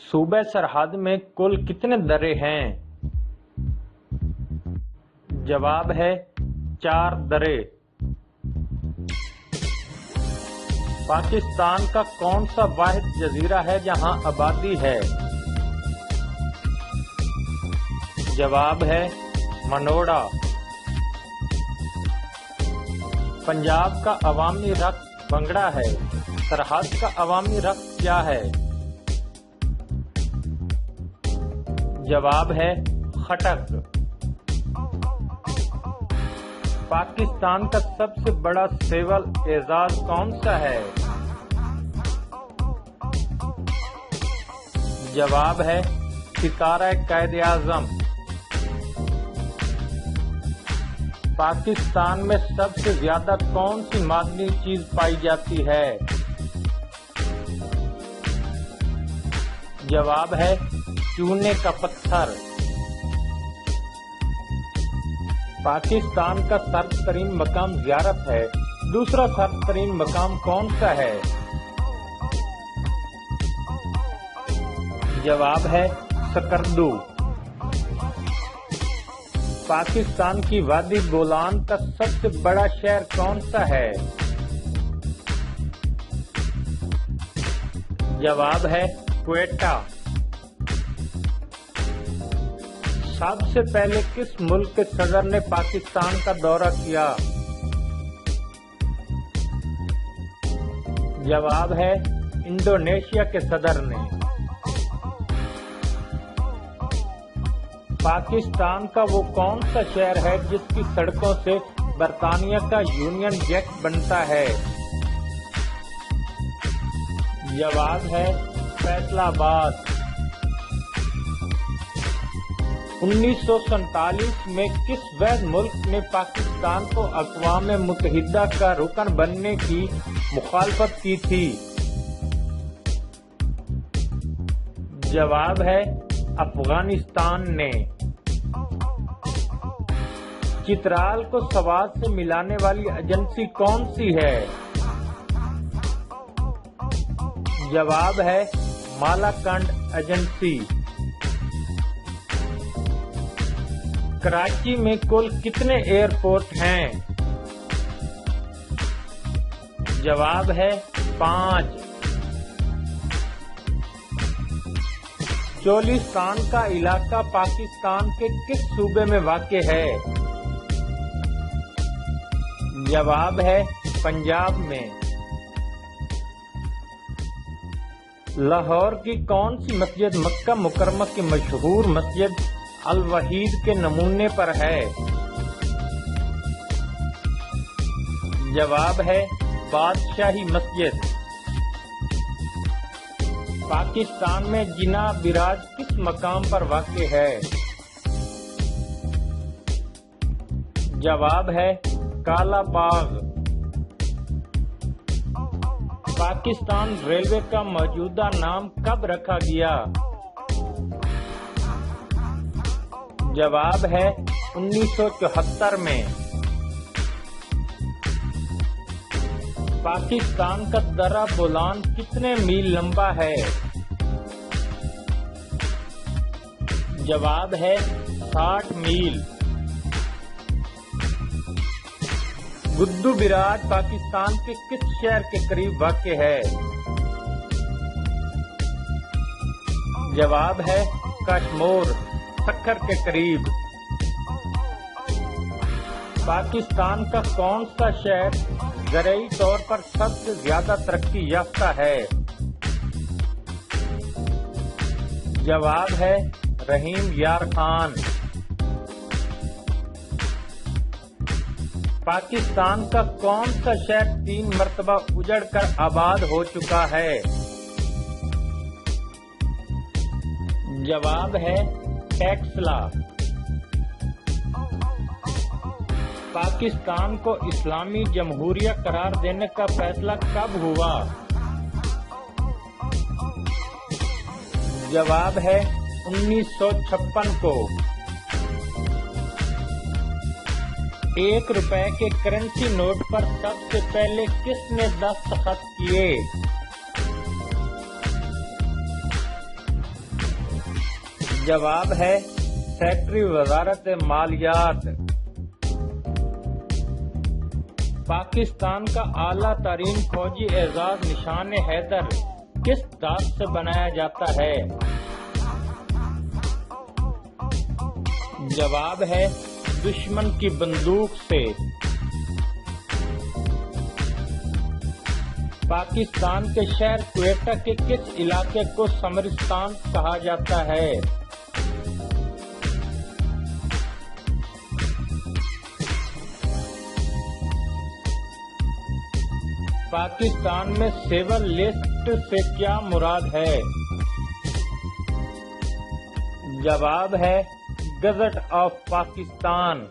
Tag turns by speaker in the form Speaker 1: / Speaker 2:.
Speaker 1: صوبہ سرحد میں کل کتنے درے ہیں؟ جواب ہے 4 درے۔ پاکستان کا کون سا واحد جزیرہ ہے جہاں آبادی ہے؟ جواب ہے منوڑا۔ پنجاب کا عوامی رقص بھنگڑا ہے، سرحد کا عوامی رقص کیا ہے؟ جواب ہے خٹک۔ پاکستان کا سب سے بڑا سول اعزاز کون سا ہے؟ جواب ہے ستارہ قائد اعظم۔ پاکستان میں سب سے زیادہ کون سی معدنی چیز پائی جاتی ہے؟ جواب ہے چونے کا پتھر۔ پاکستان کا سرد ترین مقام زیارت ہے، دوسرا سرد ترین مقام کون سا ہے؟ جواب ہے سکردو۔ پاکستان کی وادی بولان کا سب سے بڑا شہر کون سا ہے؟ جواب ہے کوئٹہ۔ سب سے پہلے کس ملک کے صدر نے پاکستان کا دورہ کیا؟ جواب ہے انڈونیشیا کے صدر نے۔ پاکستان کا وہ کون سا شہر ہے جس کی سڑکوں سے برطانیہ کا یونین جیک بنتا ہے؟ جواب ہے فیصلہ آباد۔ 1947 میں کس وحید ملک نے پاکستان کو اقوام متحدہ کا رکن بننے کی مخالفت کی تھی؟ جواب ہے افغانستان نے۔ چترال کو سوات سے ملانے والی ایجنسی کون سی ہے؟ جواب ہے مالاکنڈ ایجنسی۔ کراچی میں کل کتنے ایئرپورٹ ہیں؟ جواب ہے 5۔ چولستان کا علاقہ پاکستان کے کس صوبے میں واقع ہے؟ جواب ہے پنجاب میں۔ لاہور کی کون سی مسجد مکہ مکرمہ کی مشہور مسجد الوحید کے نمونے پر ہے؟ جواب ہے بادشاہی مسجد۔ پاکستان میں جناح براج کس مقام پر واقع ہے؟ جواب ہے کالا باغ۔ پاکستان ریلوے کا موجودہ نام کب رکھا گیا؟ جواب ہے 1974 میں۔ پاکستان کا درہ بولان کتنے میل لمبا ہے؟ جواب ہے 60 میل۔ گدو براج پاکستان کے کس شہر کے قریب واقع ہے؟ جواب ہے کشمور، سکھر کے قریب۔ پاکستان کا کون سا شہر زرعی طور پر سب سے زیادہ ترقی یافتہ ہے؟ جواب ہے رحیم یار خان۔ پاکستان کا کون سا شہر 3 مرتبہ اجڑ کر آباد ہو چکا ہے؟ جواب ہے ٹیکسلا۔ پاکستان کو اسلامی جمہوریہ قرار دینے کا فیصلہ کب ہوا؟ جواب ہے 1956 کو۔ 1 روپے کے کرنسی نوٹ پر سب سے پہلے کس نے دستخط کیے؟ جواب ہے سیکٹری وزارت مالیات۔ پاکستان کا اعلیٰ ترین فوجی اعزاز نشان حیدر کس دھات سے بنایا جاتا ہے؟ جواب ہے دشمن کی بندوق سے۔ پاکستان کے شہر کوئٹہ کے کس علاقے کو سمرستان کہا جاتا ہے؟ پاکستان میں سول لسٹ سے کیا مراد ہے؟ جواب ہے گزٹ آف پاکستان۔